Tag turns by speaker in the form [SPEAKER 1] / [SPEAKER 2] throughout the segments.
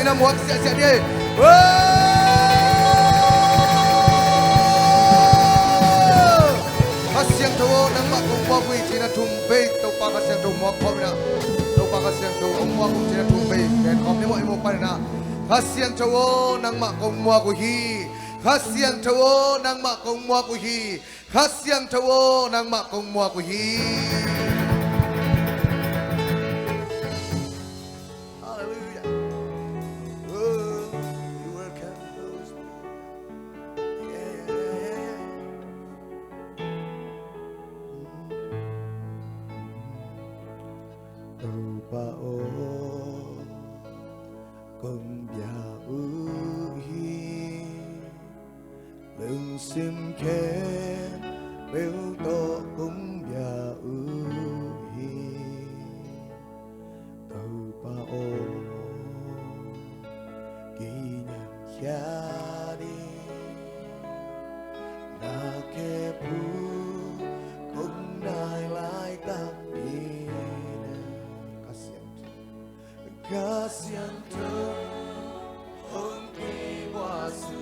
[SPEAKER 1] na muak sia dia. Kasiang tawo nang makumwa ko china tumbe to pa kasiang to muak ko na. To pa kasiang to umwa ko china tumbe ken kom ni mo pa na. Kasiang tawo nang makumwa ko hi. Kasiang tawo nang makumwa ko hi. Kasiang tawo nang makumwa ko hi.
[SPEAKER 2] Sim khen biểu tổ cũng nhà ui từ bao kỷ niệm cha đi na kê pu cũng nai lại tạm đi kasian tu hong ki wa su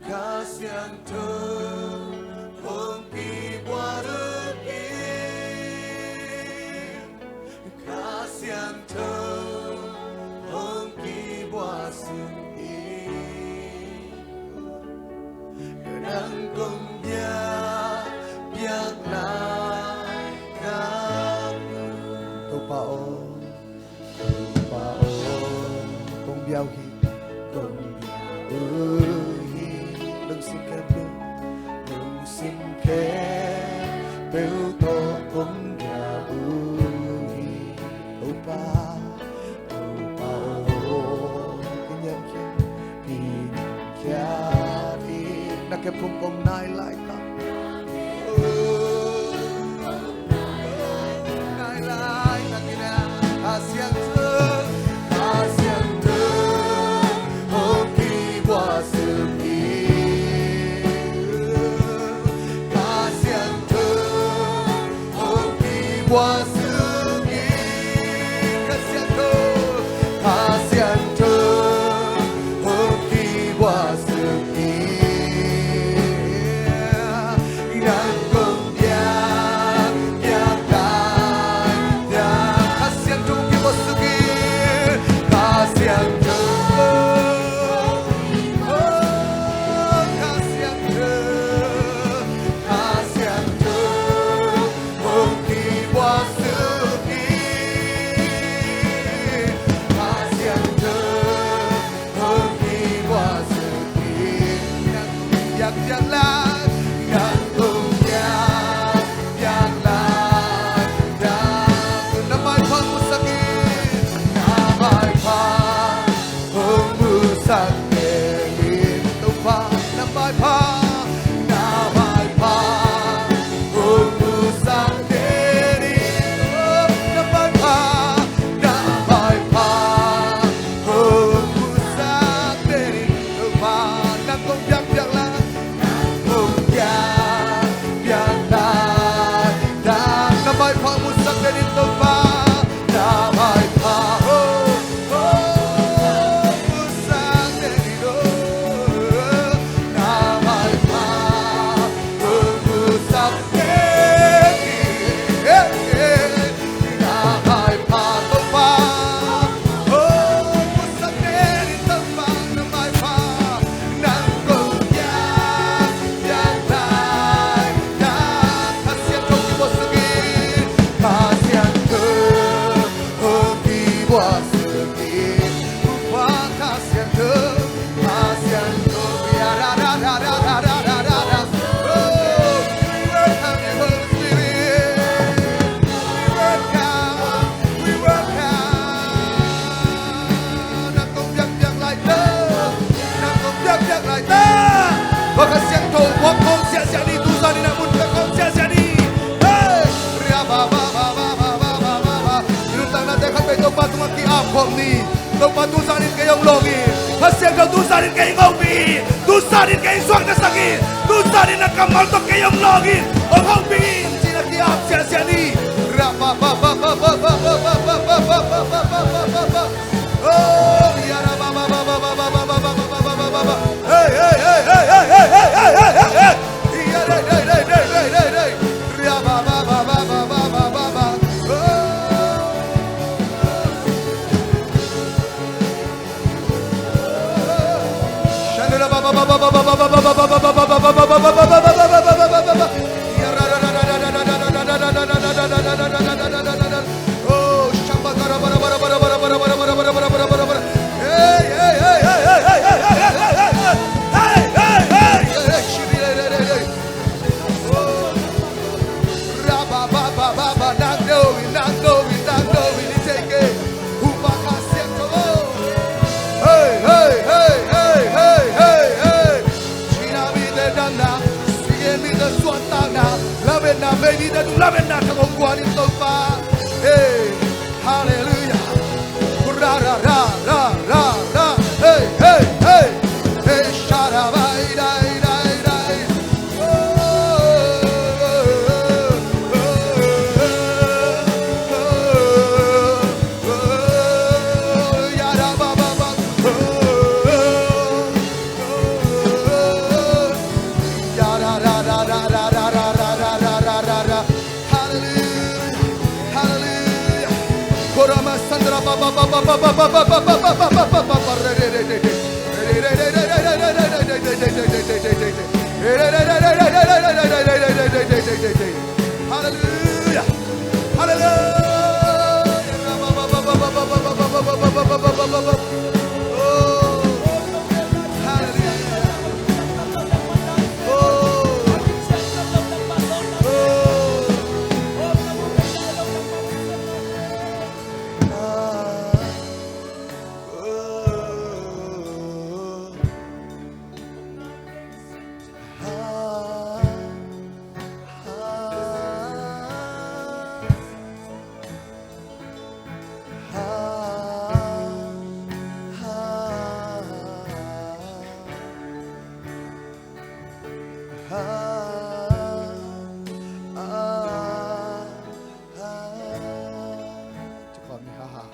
[SPEAKER 2] kasian tu hong ki waruki kasian tu hong ki wasuki đang cùng nhau biết lại các tu bao cùng nhau khi cùng nhau xin khe biểu tổ cũng nhà ui ô ba cái nhân kia thì cha đi đã kẹp cùng cùng nai lại tắm nai lại là cái nào ASEAN wasuki kasian tu hoki wasuki dan kumbiak yang kasian tu ki wasuki kasian tu Tông mà tu sa đến cái ông lô gì, hết xem đâu tu sa đến cái ông gì, tu sa đến cái xoang cái sắc gì, tu sa đến là cầm máu tóc cái ông lô gì, ông không bị chỉ là cái áp xe đi, ra ba ba ba ba ba ba ba ba ba ba. Oh, yara ba ba ba ba ba ba ba ba ba ba ba ba ba. Hey, hey, hey, hey, hey, hey, hey, hey, hey, hey, hey. Yara, hey, hey, hey, hey, hey, hey. Ria ba ba ba ba ba ba ba ba ba. Shandra ba ba ba ba ba ba ba ba ba ba ba ba ba ba ba ba ba ba. Yara ra ra ra ra ra ra ra ra ra ra ra ra ra ra ra ra ra. Oh, shamba bara bara bara bara bara bara bara bara bara bara bara bara bara. Hey, hey, hey, hey, hey, hey, hey, hey, hey, hey, hey, hey, hey, hey, shiri, hey, hey, hey, hey. Oh, ra ba ba ba ba ba, not knowing, it's okay. Upa kasiento. Hey, hey, hey, hey, hey, hey, hey. China mi de dana, sigue mi de suatana. Love na baby de tu love na te con cuani topa. Hey, hallelujah. Ra ra ra ra ra ra. Hey, hey, hey. Hey, shara bai dai dai dai. Yara ba ba ba. Yara ra ra ra ra ra ra ra ra ra ra ra ra. Hallelujah, hallelujah. Korama sandra ba ba ba ba ba ba ba ba ba ba ba ba ba ba ba re re re re re. Re re re re re re re re re re re re re re re re. Hallelujah, hallelujah. Ba ba ba ba ba ba ba ba ba ba ba ba ba ba ba ba. Oh, hallelujah. To call me haha.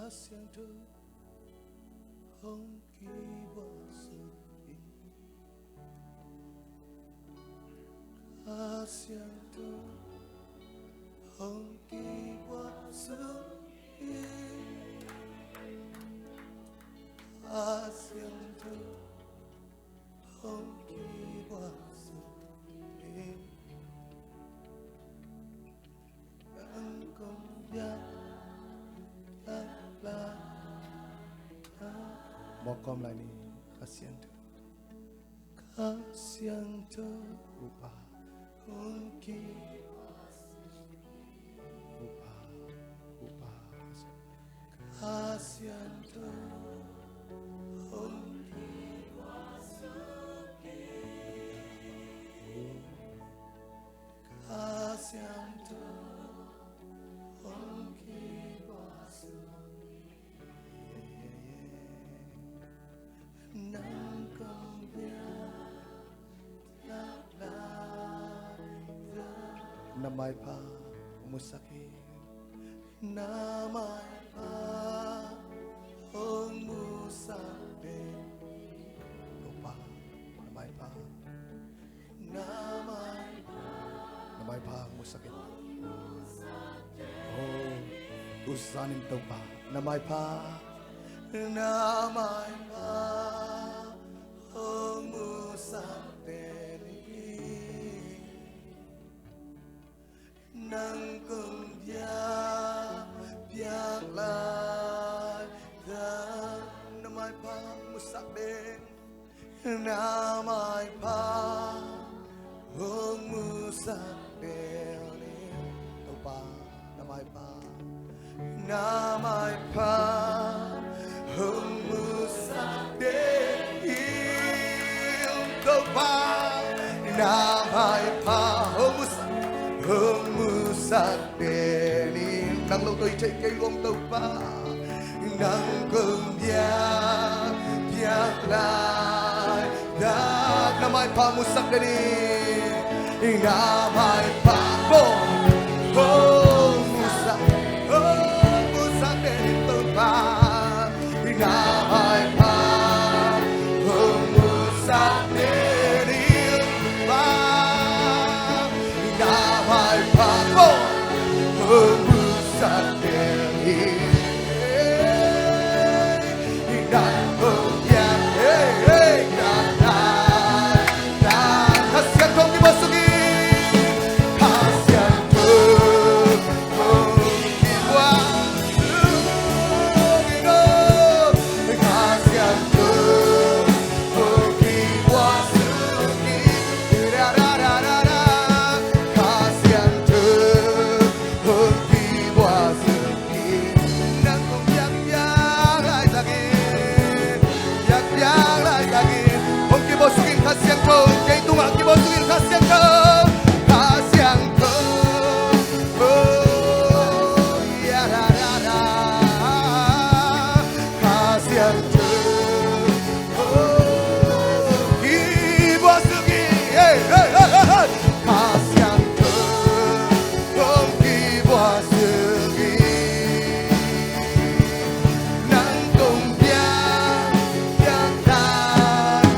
[SPEAKER 2] Siento aunque siento aunque siento aunque Mokom lani kasiento upa unki upa upa kasiento unki kasiento unki namay pa umusakit namay pa umusakit lupa namay pa umusakit Busanin tau pa.
[SPEAKER 1] Namai pa Hong musabeni Nang kung biak lai Namai pa musabeni Namai pa Hong musabeni Tau pa Namai pa Namai pa Hong musabeni Tau pa Namai pa Hong musabeni Nang lâu tôi chạy cây gom tau pa Nang cơm biak lai Namai pa musabeni Namai pa Hong musabeni tau pa Namai pa Hong musabeni pa Namai pa Hong musabeni Nang kung Kasihan kong dimasukin Kasihan kong dimasukin Kasihan kong dimasukin Kasihan kong dimasukin Nang kung biak-biak lai sakit Biak-biak lai sakit Kung dimasukin kasihan kong Kay tunga dimasukin kasihan kong Kasihan kong Kasihan kong dimasukin Kasihan kong dimasukin Nang kung biak lai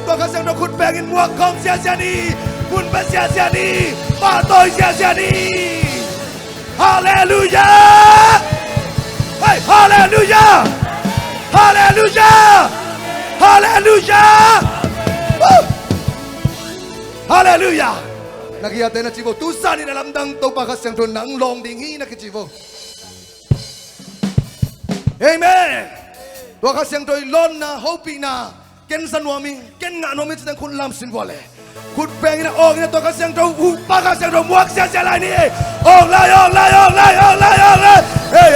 [SPEAKER 2] Tôi khá sang đâu khút bè nghìn mua không sia đi. Muốn bè sia đi. Mà tôi sia đi. Hallelujah. Hey, hallelujah. Hallelujah. Hallelujah. Woo. Hallelujah.
[SPEAKER 1] Nakiyate na chivo tusa ni nalamdang to pakasyang to nang long dingi na kichivo.
[SPEAKER 2] Amen.
[SPEAKER 1] To kasyang to lon na hopi na ken sanwami ken nga no mit nang kun lam sin wale.
[SPEAKER 2] Khút bè nghìn ong na tôi khá sang đâu ba khá sang đâu mua sia lại đi. Ong lại. Hey.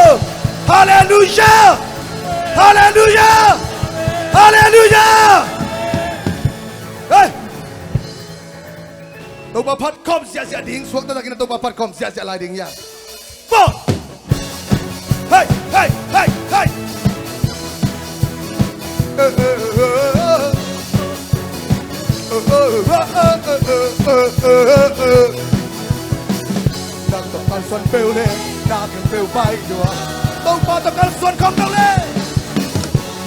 [SPEAKER 2] Oh! Hallelujah. Hallelujah. Hallelujah. Hey.
[SPEAKER 1] To pa phat kom sia ding suak ta kin to pa phat kom sia lai ding ya.
[SPEAKER 2] Four. Hey.
[SPEAKER 1] Nang to kan son pel le na ken pel bai dua. To pa to kan son kom đâu le.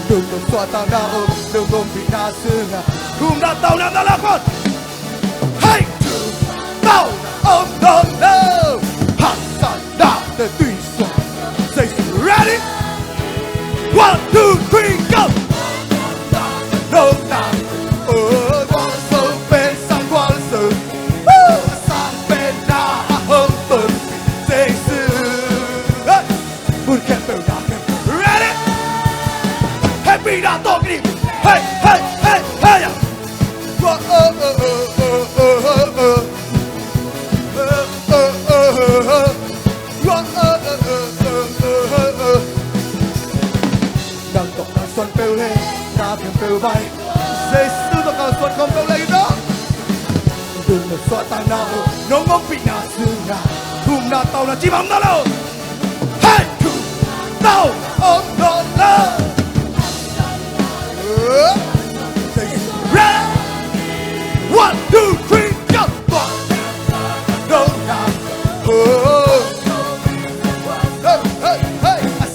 [SPEAKER 1] Đừng có xoa ta na ôm, đừng ôm vì na xương à.
[SPEAKER 2] Cùng đã tàu nam đã là con. Hey.
[SPEAKER 1] Tao ôm đòn đâu. Hạt sản đạo để tùy soạn. Dây
[SPEAKER 2] Ready? 1, 2, 3, go.
[SPEAKER 1] đâu nào. Quan sâu bên sang quan sự. Sang bên na hôm tuần. Dây sư. Buồn kèm bèo đá kèm.
[SPEAKER 2] Ready? Happy đã tổ cái đi. Hey.
[SPEAKER 1] Đang tóc đang xuân bèo lên, na kèm bèo bay. Dây sư tóc đang xuân không đâu lấy đó. Đừng được xoa ta nào, nó ngốc bị na xương à. Thùng na tàu là chim ấm đó đâu.
[SPEAKER 2] Hey.
[SPEAKER 1] Tao ôm đòn đâu.
[SPEAKER 2] Ready? 1, 2, 3, go.
[SPEAKER 1] Đâu nào.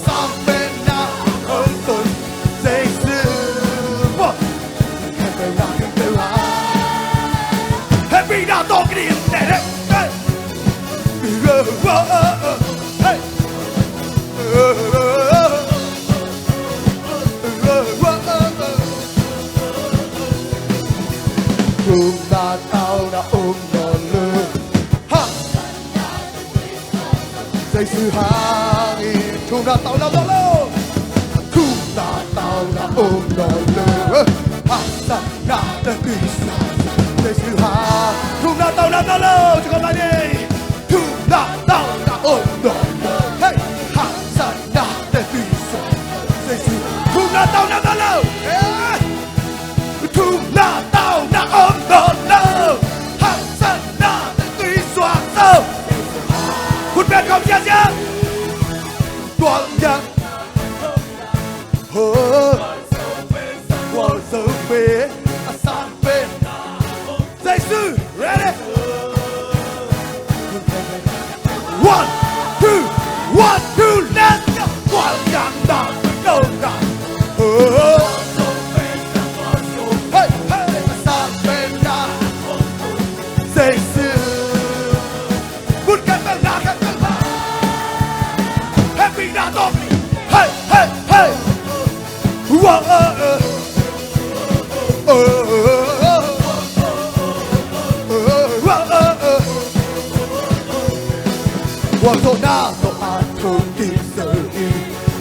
[SPEAKER 1] Sang bên na hôm tuần. Dây sư. Kèm bèo na kèm bèo
[SPEAKER 2] để đấy hey chúng ta tao đã ôm đòn lơ ha dây sư hàng chúng ta tao đã tao lơ chúng ta tao đã ôm đòn lơ ha sa na đã tùy dây sư hàng chúng ta tao đã tao lơ cho con lại đi chúng ta tao đã ôm đòn lơ hey ha sa na đã tùy dây sư chúng ta tao đã tao lơ chúng ta tao đã ôm đòn lơ ha sa na đã tùy xóa sâu một bên không chia chia toàn nhạc Qual sou bê a san bê dây sư ready 1 2 let's go toàn nhạc đàn đầu đàn hey hey a san bê na dây sư một cái tầng đá cái tầng đá happy đá to hey hey hey Wazo na no atom kim sơ hi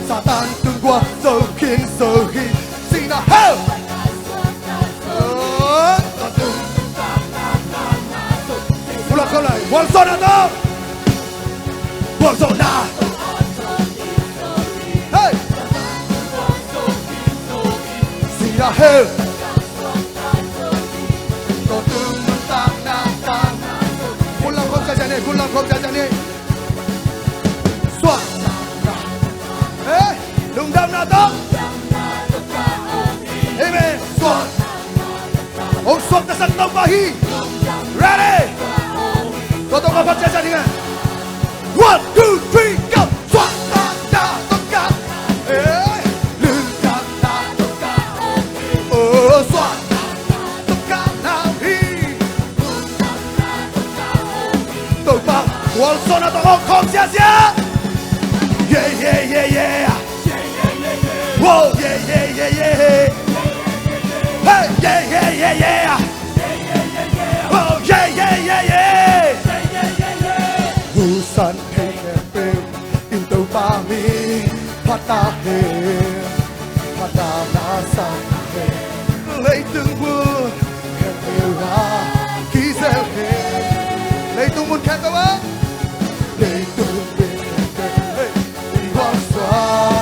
[SPEAKER 2] Satan từng qua sơ khiến sơ hi Xin na hell Ulang kau lại Wazo na no Wazo na Hey Xin na hell Kau từng tak na tak Ulang kau jajani Ulang kau jajani Đừng đâm nào đó Amen Xuân Ông Xuân ta sẵn tông và hi Ready Tôi tông vào phần chơi đi nghe 1, 2, 3, go Xuân ta ta tất cả Lưng ta ta tất cả Xuân tất cả nào hi Tôi bảo Quần Xuân là tổng không chia chia Yeah yeah yeah yeah Whoa, yeah, yeah, yeah, yeah. Hey, yeah, yeah, yeah, yeah. Oh, yeah, yeah, yeah, yeah. Busan hepe, into bami, patahe, patana sahe. Lấy từng bước, hepe ra, ký gieo he. Lấy từng bước kẹt đâu á? Lấy từng bước hepe, đi qua xóa.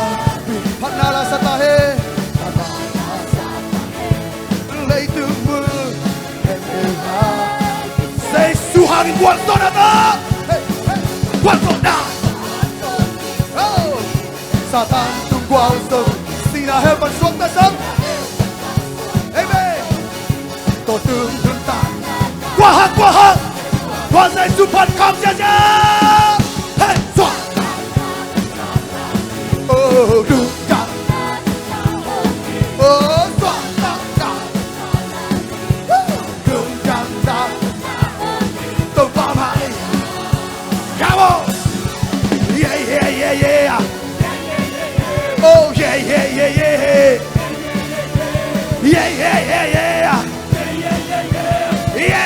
[SPEAKER 2] Patnala satahe lấy từ mưa em đều ha say suhangin quan son ata quan son na Satan tung qua sông sina he bắn xuống ta sông amen tổ tương tương tàn qua hang qua say su pan kam cha cha hey xoa được Oh yeah yeah yeah yeah yeah yeah yeah yeah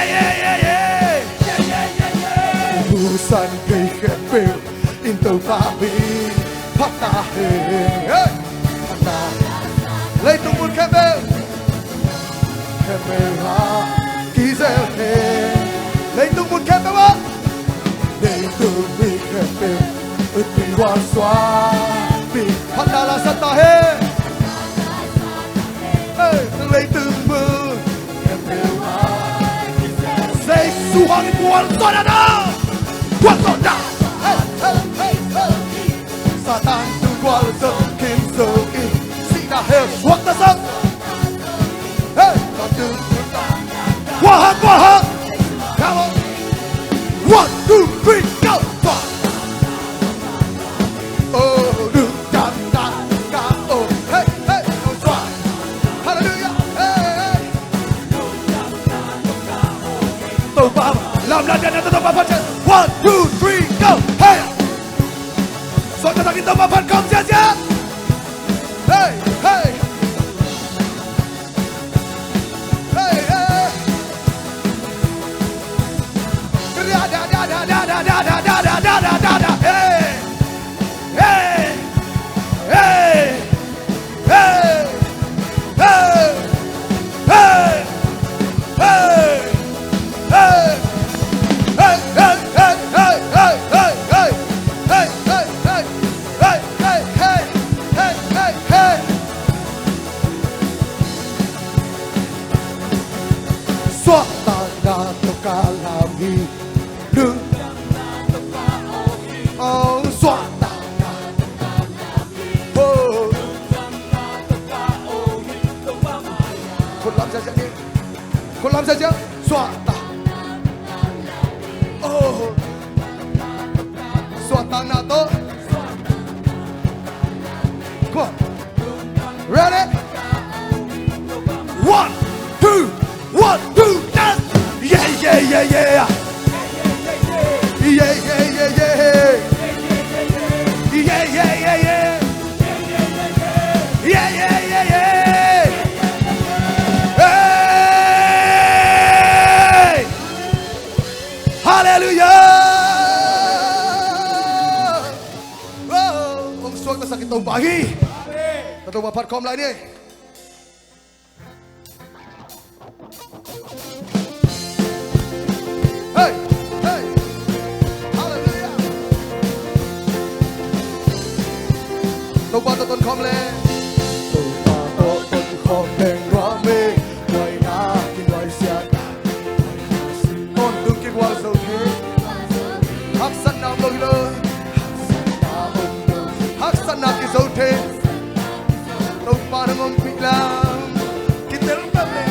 [SPEAKER 2] yeah yeah yeah Busan gây khép bèo into babi patna he patna lấy tung một khép bèo ha ký gieo he lấy tung một khép bèo á để tung bị khép bèo ướt bị hoa xóa Patnala satahe lấy từng mưa em đều ha say suhangin quan son na quan son na Satan tung qua sông kim sơ in sina he xuống ta sông còn từ qua hang come on 1, 2, 3 go oh được Làm lan dan atau papan. 1, 2, 3, go. Hey. Suatu kata kita papan kom siap. Hey, hey. Hey, hey. Da da da da da da da da da da da da da da. Hey. Hey. Hey. Hey. Hey. Hey. Hey. Hey. Hey, hey, hey, hey, hey, hey, hey. Hey, hey, hey. Hey, hey, hey. Hey, hey, hey. Suata dato kalami đừng suata oh con làm saja đi con làm saja suata oh suata nato go ready 1 2 1 2 dance yeah yeah yeah yeah yeah yeah yeah yeah yeah yeah yeah yeah yeah yeah yeah yeah hey hallelujah oh ông suốt ta sakit tau bahi atau bapak kom lại đi hey hey hallelujah tàu ba tàu con kom lên tàu ba tàu con kom lên róa mê ngoài na kinh ngoài xe con đừng kinh qua dầu thế hắc sẵn nào bông lơ hắc sẵn nào cái dầu thế tàu ba nó ngon bị làm cái tên tâm này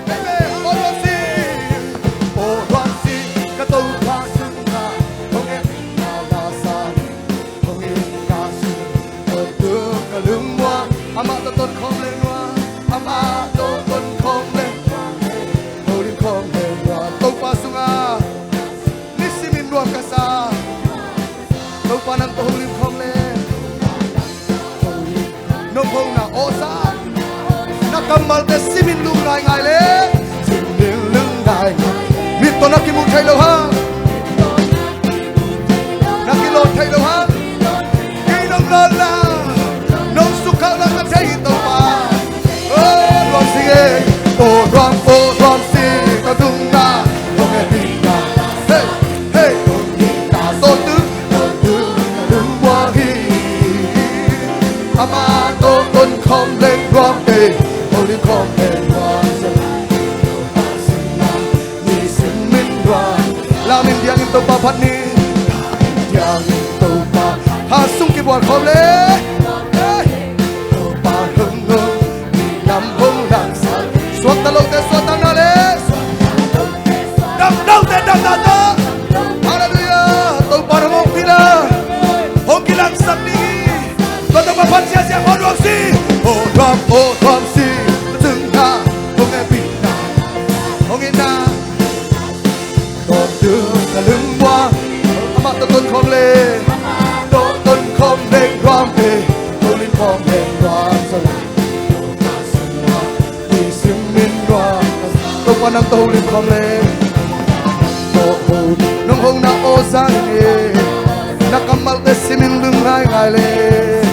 [SPEAKER 2] baby ôi lo gì ôi lo gì cái tàu ba sưng ha không em là sa không em ca sưng ở đường cả lưng hoa ama tàu con không lên hoa ama tàu con không lên tàu đi không lên hoa tàu ba sưng ha nisi min ruang kasa tàu ba nang tàu đi không lên nông hông na osa nakamal te simin lung ngai ngai le simin lung ngai mi to na ki mu thai lo ha na ki lo thai lo ha ki nong lo la nong su ka la ka thai to pa o ron si e o ron si ta tung na ong e pi na hey hey ta so tu lung wa hi ama to con không lên rock day only come and once ni sin min rock la min diang in to pa phat ni diang in to pa ha sung ki bol khom le to pa hung hung ni nam hung dang sa suat ta lo te suat ta na le dam dam te dam ta ta hallelujah to pa mo pila hong kilang sak ni to pa phat sia sia on rock si oh ram si từng ha không nghe bị na không nghe na còn đường cả lưng qua ama tao tuân không lên tao tuân không lên ram về tôi lên không lên ram sao lại đi xiêm min ram tôi qua năm tôi lên không lên tôi nông hông na ô sang nghe na kamal te simin lưng ngai ngai lên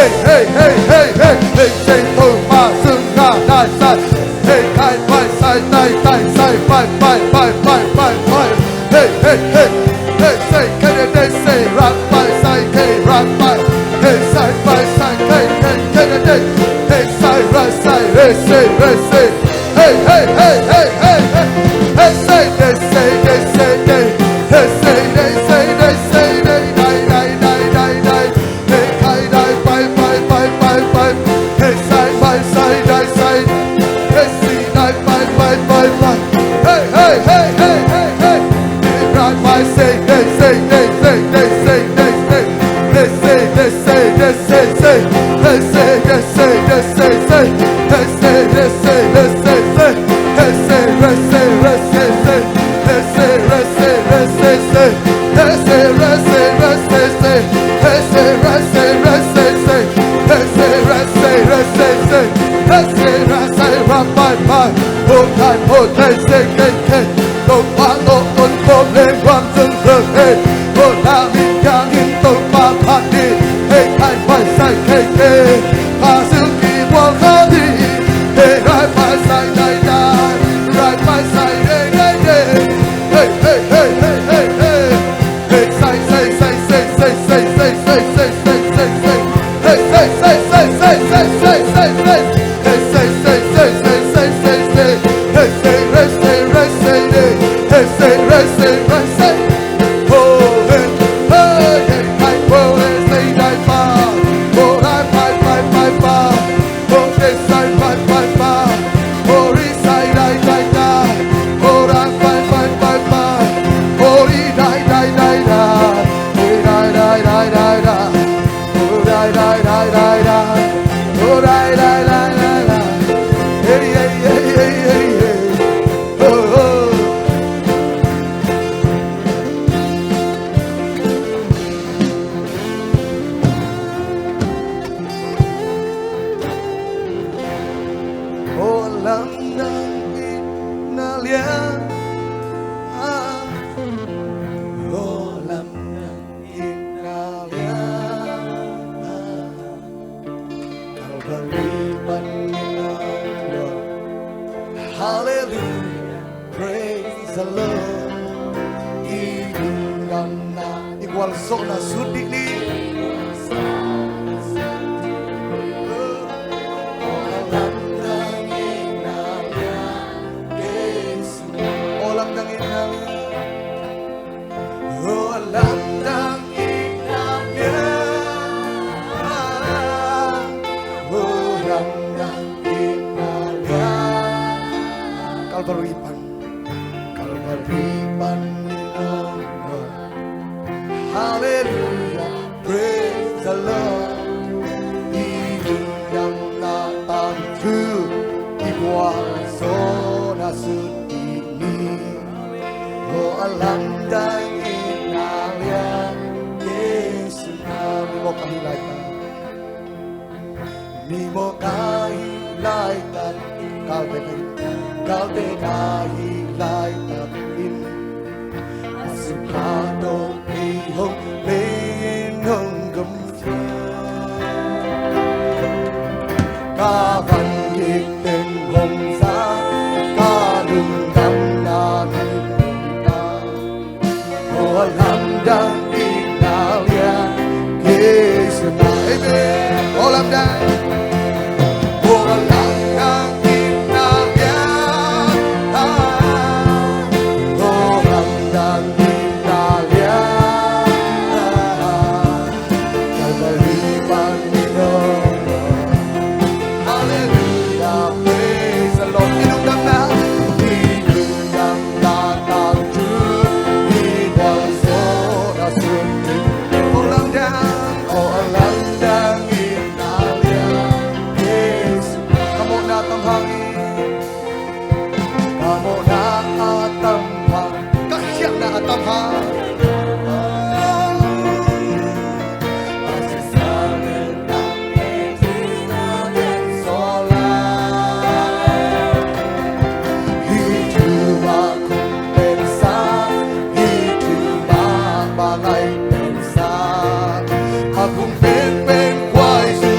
[SPEAKER 2] hey hey hey hey hey hey say to ma sung na dai sai hey kai pai sai dai dai sai pai pai pai pai pai pai hey hey hey hey say can they say rock pai sai hey rock pai hey sai pai sai hey hey can they hey sai right sai hey say hey hey hey hey hey hey hey say they say they say they hey say they say they say they die die die die die hey kai die pai pai pai pai pai hey sai pai sai die sai hey see die pai pai pai pai hey hey hey hey hey hey hey right pai say they say they say they say they say they say they say they say say they say they say they say say they say they say they say say they say they say they say say they say they say they say say they say they say they say say they say they say they say say they say they say they say say they say they say rap bye bye hold time hold time say say don't want no problem one thing hey hold down in young in to my party hey I fight say hey Kazuki Wakadi hey right by side die die right by side hey hey hey hey hey hey hey hey hey say say say say say say say say say say say say hey say say say say say say say say hey say say say say say say say hey say rest say rest say hey say rest say rest say oh hey hey hey I will say die far oh I bye bye bye bye oh this side bye bye bye oh this side die die die oh I bye bye bye bye oh he die die die die he die die die die die oh die die die die die oh die die die die die hey hey hey hey hey hey oh oh oh London Italia oh London Italia Calvary Manila Hallelujah praise the Lord Igana igual zona sudini Olam ng inalia Oh, alam ng inalia Oh, alam ng inalia Calvary Panginoon Hallelujah praise the Lord Inyong natantu Igual zona sudini Oh, alam ng inalia Yesu na Ni mo kahilaitan Ni mo kahilaitan Kalde kahilaitan Asukado ihong Lenong gumfian Kavan yiten hong sa Kalundang namin alam ng inalia Yesu na Amen oh alam ng oh alam ng inalia oh alam ng inalia Calvary Panginoon Hallelujah praise the Lord inundang na inundang tatagto Kung pen pen kwai su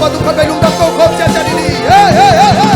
[SPEAKER 2] ว่าทุกคนไปลุงดับโตครบเสียใจดีๆเฮ้เฮ้เฮ้เฮ้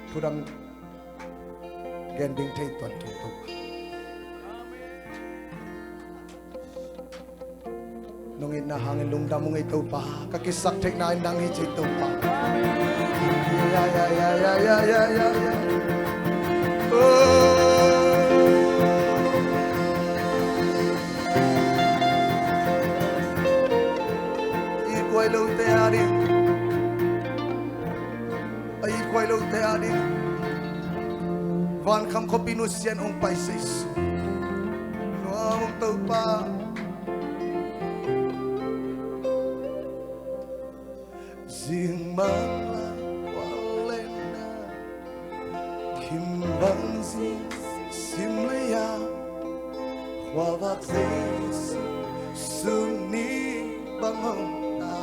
[SPEAKER 2] Kurang gending thay tuan tutup. Nung inahangin lungdam mong ito pa, kakisak tek na indang hijay ito pa. Ya. Iko'y lâu te adik. Ay iko'y lâu te adik. Van kam ko pinusyan ong paisis. Nuamong tau pa. Ding mang walena kimbang simleya wawak zes suni bangong na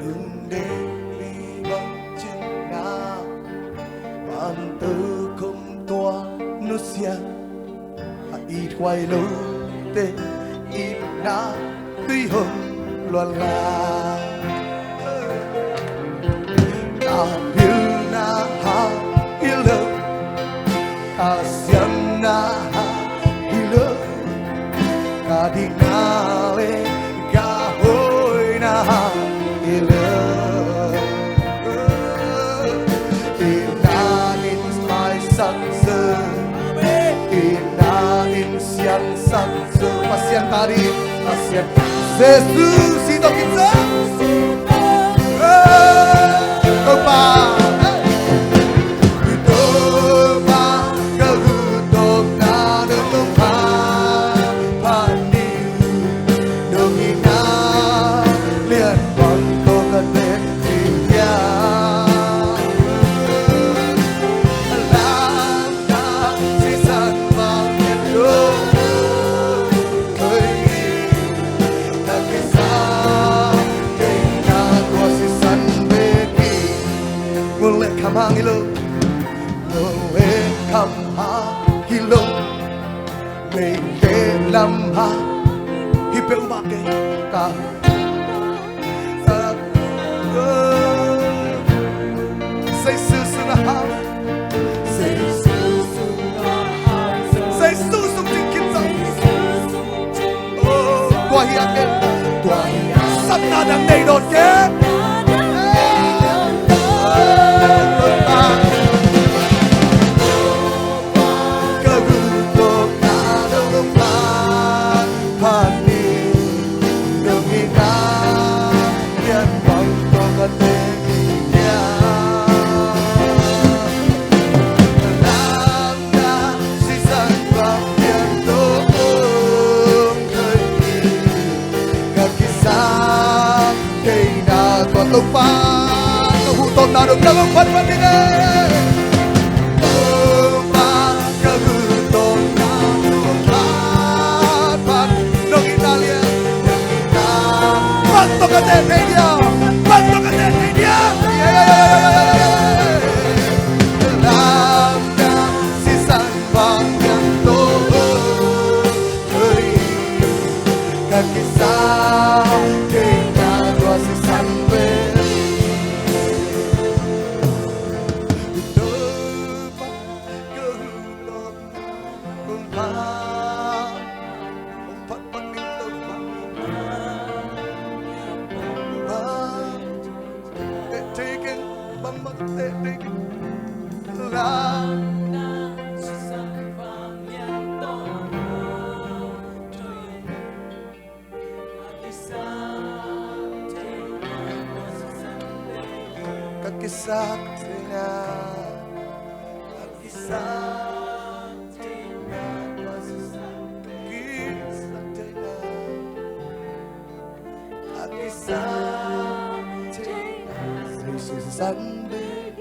[SPEAKER 2] nunde bang china ban tư kum tua nusya ít quay lâu te ít na tuy hồng loạn la ta yêu na ha yêu ta xiêm na ha yêu ta đi na le ga hoi na ha yêu ina in my sanse ina in sian sanse pasian tari pasian Jesus, ito kita. Ito pa. Ito pa. Kahutok na nung paniw. Nung ina, lian bang ko katin niya. Alam na si San Magneto. Ngày kê lâm ha Hi bêu ba kê Cả Say sư sư na ha Say sư sung chinh kim sa Tua hi ake Tua hi sắp na đằng đầy đột kế Tàu pha tàu hụt tàu nào được đâu phân phân đi đây tàu pha cơ hụt tàu nào được phát phát nước Italia bắt tàu cái tên này dia bắt tàu cái tên này dia làm ra si san vàng yang tô khơi các kisah kena dua si san Kisah Tina Kisah Tina Kisah Tina Kisah Tina This is Sunday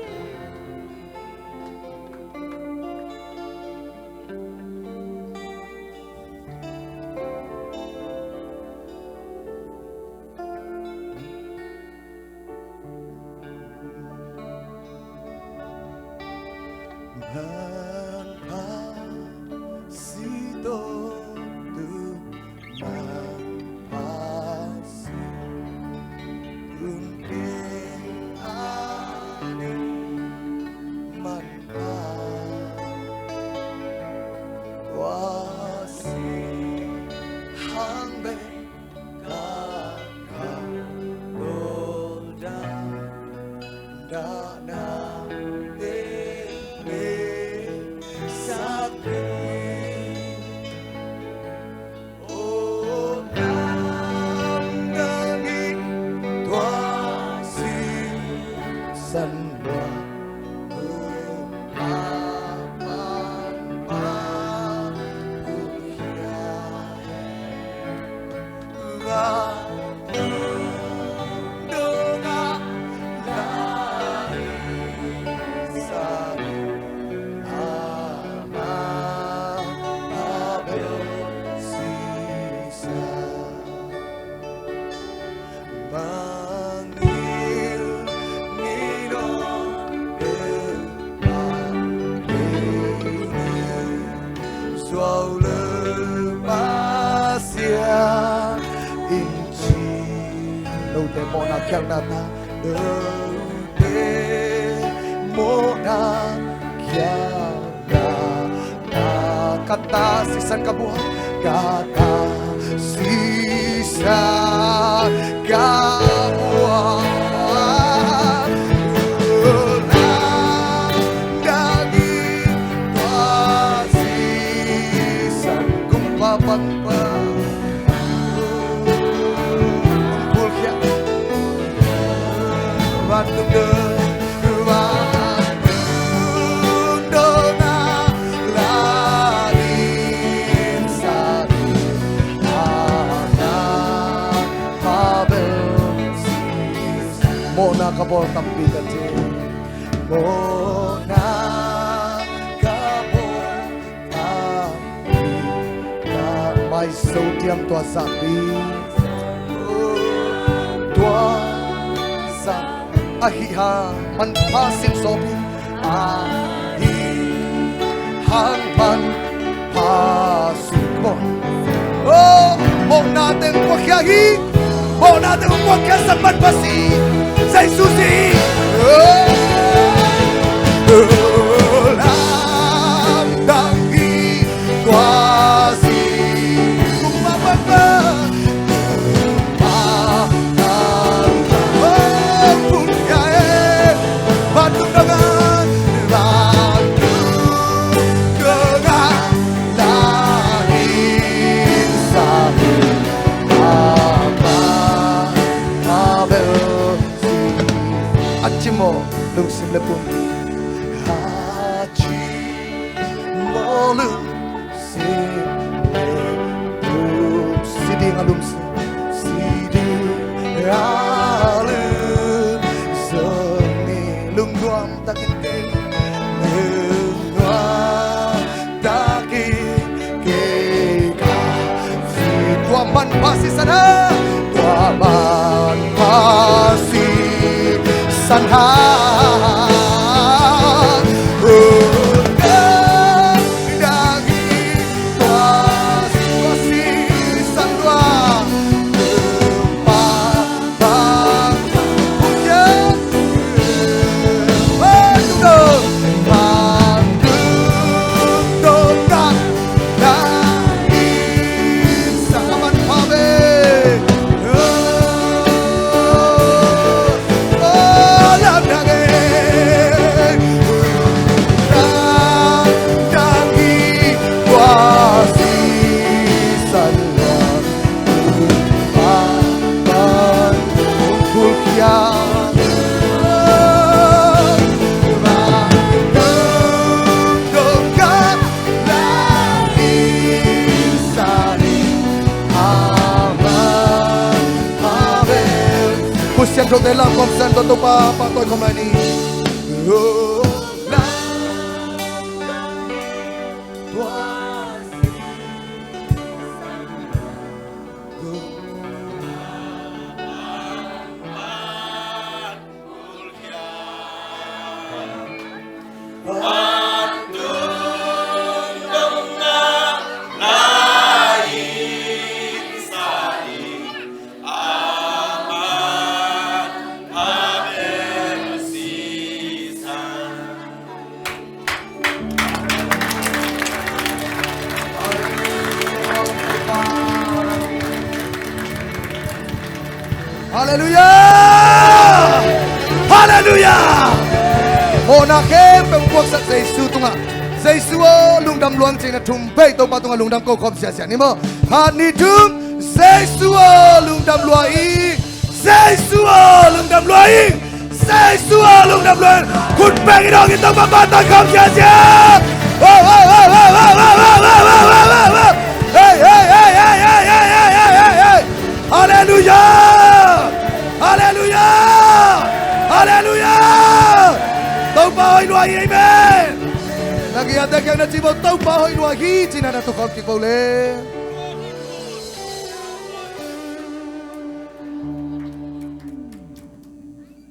[SPEAKER 2] Yang nata de mona kiana kata sisan kabuhan kata sisan kabuhan daging pasisan kumpapan pa Bandung dona ladin satu anak Babel Mona kabor tampi kece Mona kabor tampi Damai sodiam tua sapi Tua sapi Ahiha man pasing sopin ahi hang man pasu tên quốc gia hi bộ na tên quốc gia sân mất bác sĩ dạy su gì làm đang ghi qua gì cũng mà bất ngờ mà pun ya batu dengan batu dengan langit sabi apa abelsi acimo lung sim lepun haji molu sim lepun sidi ngalum sidi alum seni lung duam takin ke lung duam takin ke ka si tuaman pasti sana tuaman pasti sana Siento de la concentra tu papa tôi không lại đi Hallelujah! Hallelujah! Mona kem pem quốc sắc Giêsu tung ạ. Giêsu lung đam luang trên là thùng bay tàu ba tung lung đam câu khom xia xia ni mo. Hani tum Giêsu lung đam luang i. Giêsu lung đam luang i. Giêsu lung đam luang. Kut bang dong kita ba ta khom xia xia. Wow wow wow wow wow wow wow wow wow. Hey hey hey hey hey hey hey hey hey. Hallelujah! Hallelujah! Hallelujah! Tâu ba hoi noa hi amen. Nagi ate kyang na chibo tâu ba hoi noa hi china na to khom ki ko le.